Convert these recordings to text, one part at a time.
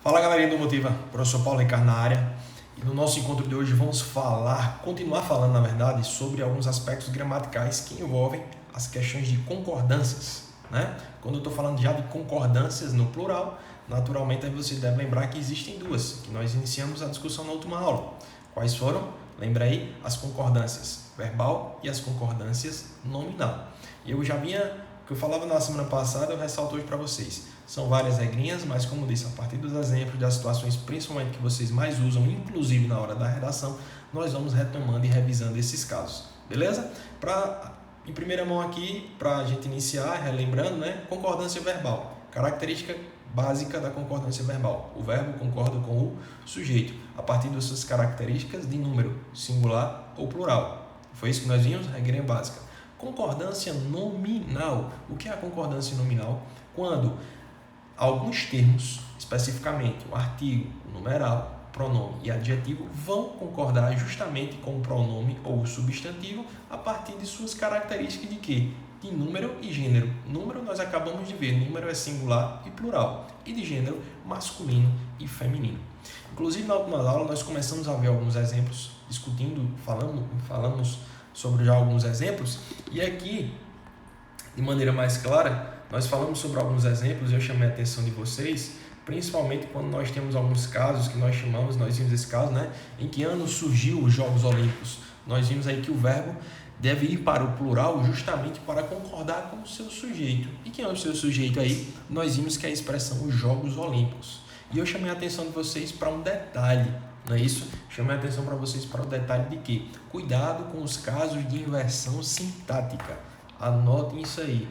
Fala galerinha do Motiva, professor Paulo Ricardo na área. E no nosso encontro de hoje vamos continuar falando na verdade, sobre alguns aspectos gramaticais que envolvem as questões de concordâncias, né? Quando eu estou falando já de concordâncias no plural, naturalmente aí você deve lembrar que existem duas, que nós iniciamos a discussão na última aula. Quais foram? Lembra aí? As concordâncias verbal e as concordâncias nominal. E eu já vinha, que eu falava na semana passada, eu ressalto hoje para vocês. São várias regrinhas, mas como disse, a partir dos exemplos, das situações principalmente que vocês mais usam, inclusive na hora da redação, nós vamos retomando e revisando esses casos, beleza? Em primeira mão aqui, para a gente iniciar, relembrando, né? Concordância verbal, característica básica da concordância verbal. O verbo concorda com o sujeito, a partir das suas características de número, singular ou plural. Foi isso que nós vimos? Regrinha básica. Concordância nominal. O que é a concordância nominal? Quando alguns termos, especificamente o artigo, o numeral, pronome e adjetivo, vão concordar justamente com o pronome ou o substantivo a partir de suas características de quê? De número e gênero. Número nós acabamos de ver, número é singular e plural, e de gênero masculino e feminino. Inclusive na última aula nós começamos a ver alguns exemplos, falamos sobre já alguns exemplos, e aqui, de maneira mais clara, nós falamos sobre alguns exemplos e eu chamei a atenção de vocês, principalmente quando nós temos alguns casos que nós vimos esse caso, né? Em que ano surgiu os Jogos Olímpicos? Nós vimos aí que o verbo deve ir para o plural justamente para concordar com o seu sujeito. E quem é o seu sujeito aí? Nós vimos que é a expressão os Jogos Olímpicos. E eu chamei a atenção de vocês para um detalhe, não é isso? Chamei a atenção para vocês para o detalhe de quê? Cuidado com os casos de inversão sintática. Anotem isso aí.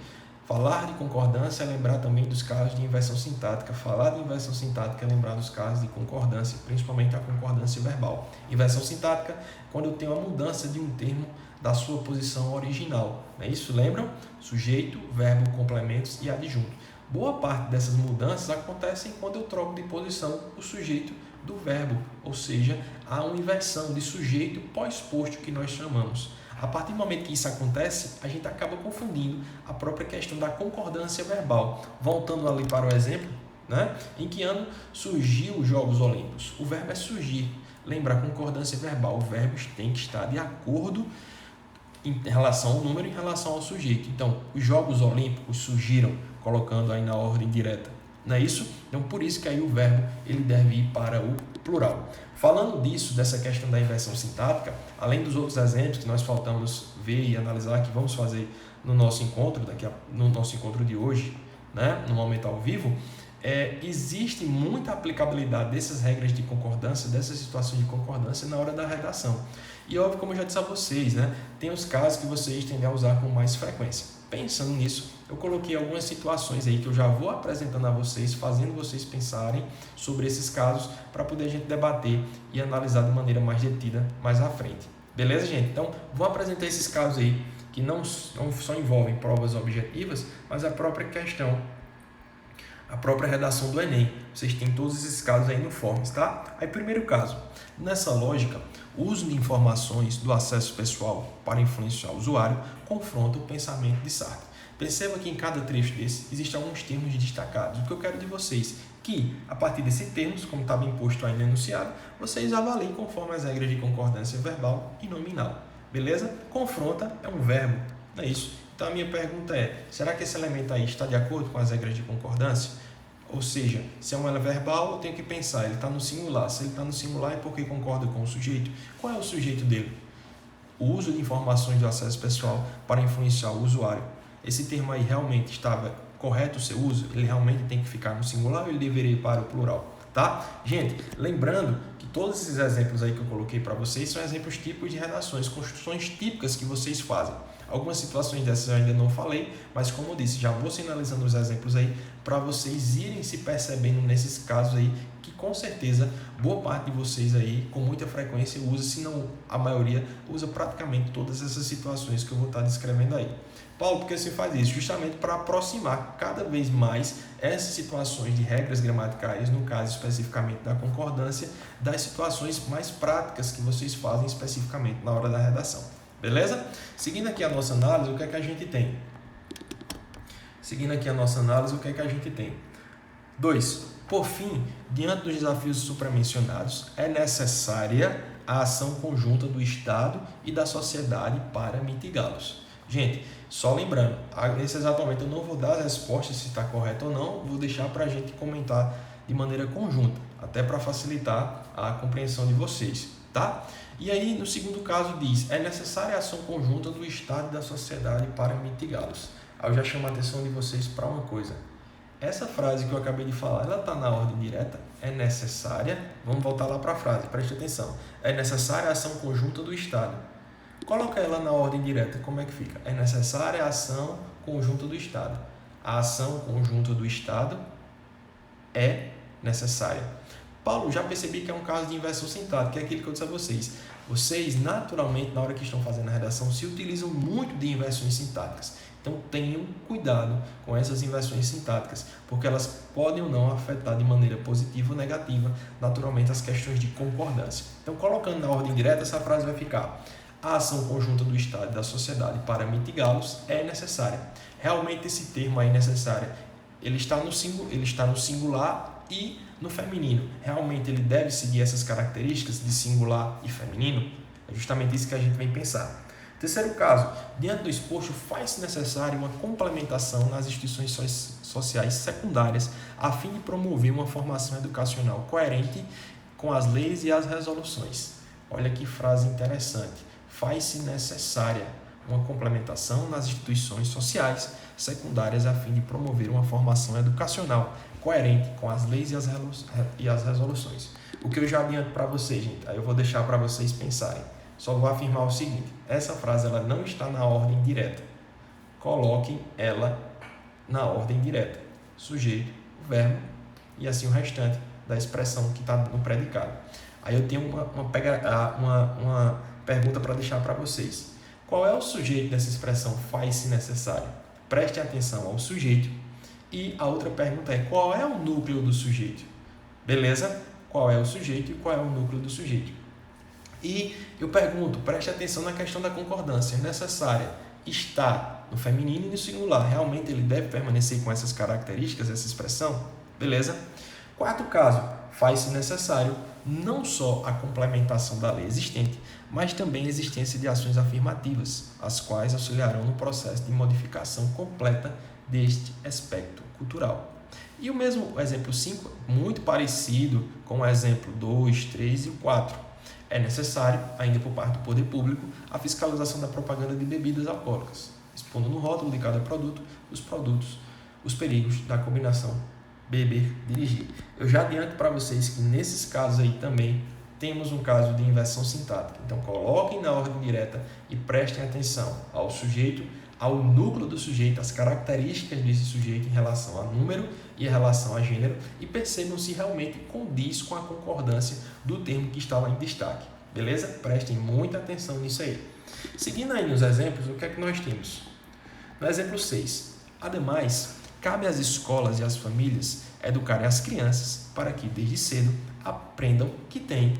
Falar de concordância é lembrar também dos casos de inversão sintática. Falar de inversão sintática é lembrar dos casos de concordância, principalmente a concordância verbal. Inversão sintática, quando eu tenho a mudança de um termo da sua posição original. Não é isso? Lembram? Sujeito, verbo, complementos e adjunto. Boa parte dessas mudanças acontecem quando eu troco de posição o sujeito do verbo, ou seja, há uma inversão de sujeito pós-posto que nós chamamos. A partir do momento que isso acontece, a gente acaba confundindo a própria questão da concordância verbal. Voltando ali para o exemplo, né? Em que ano surgiu os Jogos Olímpicos? O verbo é surgir. Lembra, a concordância verbal, o verbo tem que estar de acordo em relação ao número, em relação ao sujeito. Então, os Jogos Olímpicos surgiram, colocando aí na ordem direta. Não é isso? Então, por isso que aí o verbo ele deve ir para o plural. Falando disso, dessa questão da inversão sintática, além dos outros exemplos que nós faltamos ver e analisar, que vamos fazer no nosso encontro, no nosso encontro de hoje, né, no momento ao vivo, existe muita aplicabilidade dessas regras de concordância, dessas situações de concordância na hora da redação. E óbvio, como eu já disse a vocês, né, tem os casos que vocês tendem a usar com mais frequência. Pensando nisso, eu coloquei algumas situações aí que eu já vou apresentando a vocês, fazendo vocês pensarem sobre esses casos para poder a gente debater e analisar de maneira mais detida mais à frente. Beleza, gente? Então, vou apresentar esses casos aí que não só envolvem provas objetivas, mas a própria questão, a própria redação do Enem. Vocês têm todos esses casos aí no Forms, tá? Aí, primeiro caso. Nessa lógica, o uso de informações do acesso pessoal para influenciar o usuário confronta o pensamento de Sartre. Perceba que em cada trecho desse existem alguns termos destacados. O que eu quero de vocês que, a partir desses termos, como estava imposto aí no enunciado, vocês avaliem conforme as regras de concordância verbal e nominal. Beleza? Confronta é um verbo, não é isso? Então a minha pergunta é, será que esse elemento aí está de acordo com as regras de concordância? Ou seja, se é um elemento verbal, eu tenho que pensar, ele está no singular. Se ele está no singular, é porque concorda com o sujeito. Qual é o sujeito dele? O uso de informações do acesso pessoal para influenciar o usuário. Esse termo aí realmente estava correto o seu uso? Ele realmente tem que ficar no singular ou ele deveria ir para o plural? Tá? Gente, lembrando que todos esses exemplos aí que eu coloquei para vocês são exemplos típicos de redações, construções típicas que vocês fazem. Algumas situações dessas eu ainda não falei, mas como eu disse, já vou sinalizando os exemplos aí para vocês irem se percebendo nesses casos aí, que com certeza boa parte de vocês aí, com muita frequência, usa, se não a maioria, usa praticamente todas essas situações que eu vou estar descrevendo aí. Paulo, por que você faz isso? Justamente para aproximar cada vez mais essas situações de regras gramaticais, no caso especificamente da concordância, das situações mais práticas que vocês fazem especificamente na hora da redação. Beleza? Seguindo aqui a nossa análise, o que é que a gente tem? 2. Por fim, diante dos desafios supramencionados, é necessária a ação conjunta do Estado e da sociedade para mitigá-los. Gente, só lembrando, nesse exato momento eu não vou dar a resposta se está correto ou não, vou deixar para a gente comentar de maneira conjunta, até para facilitar a compreensão de vocês, tá? E aí, no segundo caso, diz, é necessária a ação conjunta do Estado e da sociedade para mitigá-los. Aí eu já chamo a atenção de vocês para uma coisa. Essa frase que eu acabei de falar, ela está na ordem direta? É necessária? Vamos voltar lá para a frase, preste atenção. É necessária a ação conjunta do Estado. Coloca ela na ordem direta, como é que fica? É necessária a ação conjunta do Estado. A ação conjunta do Estado é necessária. Paulo, já percebi que é um caso de inversão sintática, que é aquilo que eu disse a vocês. Vocês, naturalmente, na hora que estão fazendo a redação, se utilizam muito de inversões sintáticas. Então, tenham cuidado com essas inversões sintáticas, porque elas podem ou não afetar de maneira positiva ou negativa, naturalmente, as questões de concordância. Então, colocando na ordem direta, essa frase vai ficar: a ação conjunta do Estado e da sociedade para mitigá-los é necessária. Realmente, esse termo aí, necessária, ele está no singular e no feminino. Realmente, ele deve seguir essas características de singular e feminino? É justamente isso que a gente vem pensar. Terceiro caso, diante do exposto, faz-se necessário uma complementação nas instituições sociais secundárias a fim de promover uma formação educacional coerente com as leis e as resoluções. Olha que frase interessante. Faz-se necessária uma complementação nas instituições sociais secundárias a fim de promover uma formação educacional coerente com as leis e as resoluções. O que eu já adianto para vocês, gente, aí eu vou deixar para vocês pensarem. Só vou afirmar o seguinte: essa frase ela não está na ordem direta. Coloquem ela na ordem direta. Sujeito, verbo e assim o restante da expressão que está no predicado. Aí eu tenho uma pergunta para deixar para vocês. Qual é o sujeito dessa expressão faz-se necessário? Prestem atenção ao sujeito. E a outra pergunta é: qual é o núcleo do sujeito? Beleza? Qual é o sujeito e qual é o núcleo do sujeito? E eu pergunto, preste atenção na questão da concordância. Necessária está no feminino e no singular. Realmente ele deve permanecer com essas características, essa expressão? Beleza? Quarto caso, faz-se necessário não só a complementação da lei existente, mas também a existência de ações afirmativas, as quais auxiliarão no processo de modificação completa deste aspecto cultural. E o mesmo exemplo 5, muito parecido com o exemplo 2, 3 e 4. É necessário, ainda por parte do poder público, a fiscalização da propaganda de bebidas alcoólicas, expondo no rótulo de cada produto os perigos da combinação beber-dirigir. Eu já adianto para vocês que nesses casos aí também temos um caso de inversão sintática. Então, coloquem na ordem direta e prestem atenção ao sujeito, ao núcleo do sujeito, as características desse sujeito em relação a número e em relação a gênero, e percebam se realmente condiz com a concordância do termo que está lá em destaque. Beleza? Prestem muita atenção nisso aí. Seguindo aí nos exemplos, o que é que nós temos? No exemplo 6. Ademais, cabe às escolas e às famílias educarem as crianças para que, desde cedo, aprendam que têm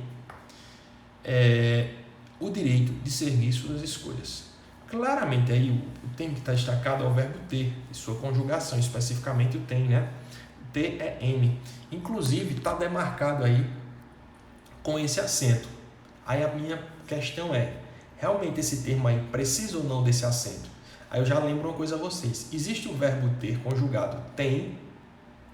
o direito de seguir suas escolhas. Claramente, aí o termo que está destacado é o verbo ter, e sua conjugação, especificamente o tem, né? O ter é M. Inclusive, está demarcado aí com esse acento. Aí a minha questão é, realmente esse termo aí precisa ou não desse acento? Aí eu já lembro uma coisa a vocês. Existe o verbo ter conjugado tem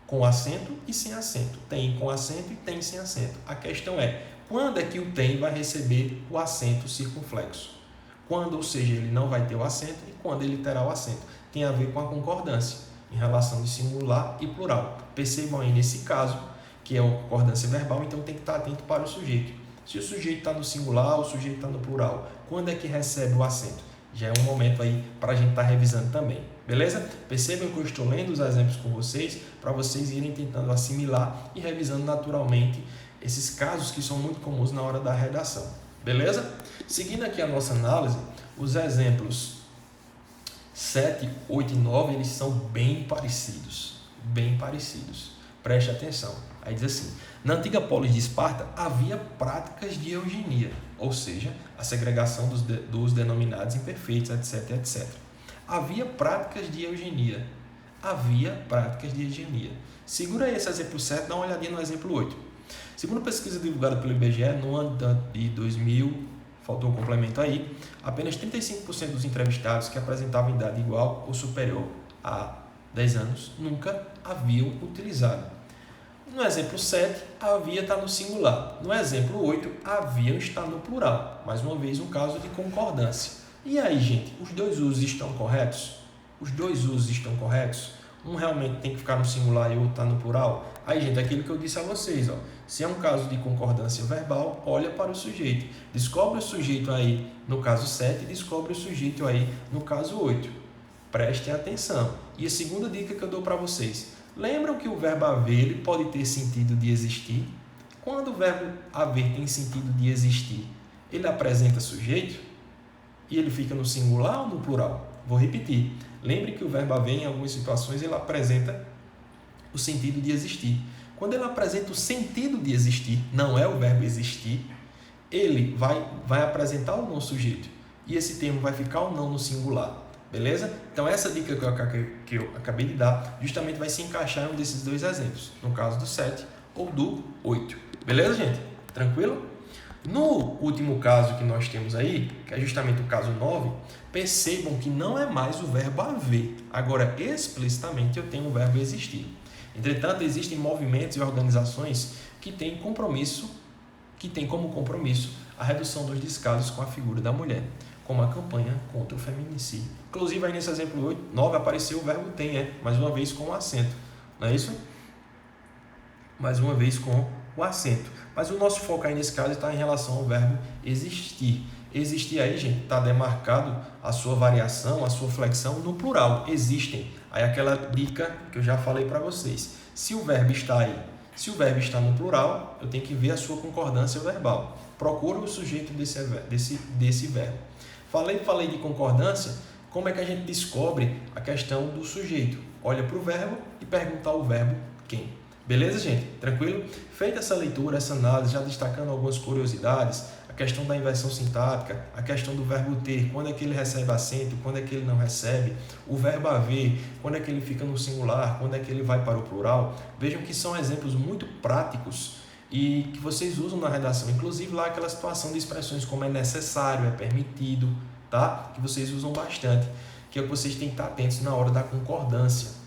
com acento e sem acento. Tem com acento e tem sem acento. A questão é, quando é que o tem vai receber o acento circunflexo? Quando, ou seja, ele não vai ter o acento e quando ele terá o acento. Tem a ver com a concordância em relação de singular e plural. Percebam aí nesse caso, que é a concordância verbal, então tem que estar atento para o sujeito. Se o sujeito está no singular, o sujeito está no plural, quando é que recebe o acento? Já é um momento aí para a gente estar revisando também. Beleza? Percebam que eu estou lendo os exemplos com vocês, para vocês irem tentando assimilar e revisando naturalmente esses casos que são muito comuns na hora da redação. Beleza? Seguindo aqui a nossa análise, os exemplos 7, 8 e 9, eles são bem parecidos. Bem parecidos. Preste atenção. Aí diz assim: na antiga polis de Esparta havia práticas de eugenia, ou seja, a segregação dos denominados imperfeitos, etc, etc. Havia práticas de eugenia. havia práticas de higienia. Segura aí esse exemplo 7, dá uma olhadinha no exemplo 8. Segundo pesquisa divulgada pelo IBGE, no ano de 2000, faltou um complemento aí, apenas 35% dos entrevistados que apresentavam idade igual ou superior a 10 anos nunca haviam utilizado. No exemplo 7, havia está no singular. No exemplo 8, haviam está no plural. Mais uma vez, um caso de concordância. E aí, gente, os dois usos estão corretos? Os dois usos estão corretos? Um realmente tem que ficar no singular e o outro está no plural? Aí, gente, aquilo que eu disse a vocês, ó, se é um caso de concordância verbal, olha para o sujeito. Descobre o sujeito aí no caso 7 e descobre o sujeito aí no caso 8. Prestem atenção. E a segunda dica que eu dou para vocês. Lembram que o verbo haver ele pode ter sentido de existir? Quando o verbo haver tem sentido de existir, ele apresenta sujeito e ele fica no singular ou no plural? Vou repetir. Lembre que o verbo haver, em algumas situações, ele apresenta o sentido de existir. Quando ele apresenta o sentido de existir, não é o verbo existir, ele vai apresentar o não sujeito. E esse termo vai ficar ou não no singular. Beleza? Então, essa dica que eu acabei de dar justamente vai se encaixar em um desses dois exemplos, no caso do 7 ou do 8. Beleza, gente? Tranquilo? No último caso que nós temos aí, que é justamente o caso 9, percebam que não é mais o verbo haver. Agora, explicitamente, eu tenho o verbo existir. Entretanto, existem movimentos e organizações que têm como compromisso a redução dos descasos com a figura da mulher, como a campanha contra o feminicídio. Inclusive, aí nesse exemplo 9 apareceu o verbo tem, mais uma vez com o acento. Não é isso? Mais uma vez com o acento. Mas o nosso foco aí nesse caso está em relação ao verbo existir. Existir aí, gente, está demarcado a sua variação, a sua flexão no plural. Existem. Aí aquela dica que eu já falei para vocês. Se o verbo está aí, se o verbo está no plural, eu tenho que ver a sua concordância verbal. Procura o sujeito desse verbo. Falei de concordância, como é que a gente descobre a questão do sujeito? Olha para o verbo e pergunta ao verbo quem. Beleza, gente? Tranquilo? Feita essa leitura, essa análise, já destacando algumas curiosidades, a questão da inversão sintática, a questão do verbo ter, quando é que ele recebe acento, quando é que ele não recebe, o verbo haver, quando é que ele fica no singular, quando é que ele vai para o plural. Vejam que são exemplos muito práticos e que vocês usam na redação, inclusive lá aquela situação de expressões como é necessário, é permitido, tá? Que vocês usam bastante, que é o que vocês têm que estar atentos na hora da concordância,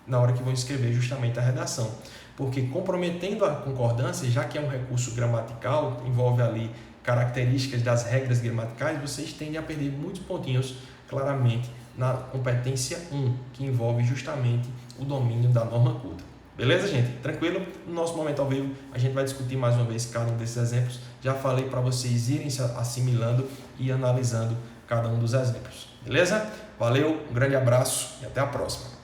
na hora que vão escrever justamente a redação. Porque comprometendo a concordância, já que é um recurso gramatical, envolve ali características das regras gramaticais, vocês tendem a perder muitos pontinhos claramente na competência 1, que envolve justamente o domínio da norma culta. Beleza, gente? Tranquilo? No nosso momento ao vivo, a gente vai discutir mais uma vez cada um desses exemplos. Já falei para vocês irem se assimilando e analisando cada um dos exemplos. Beleza? Valeu, um grande abraço e até a próxima.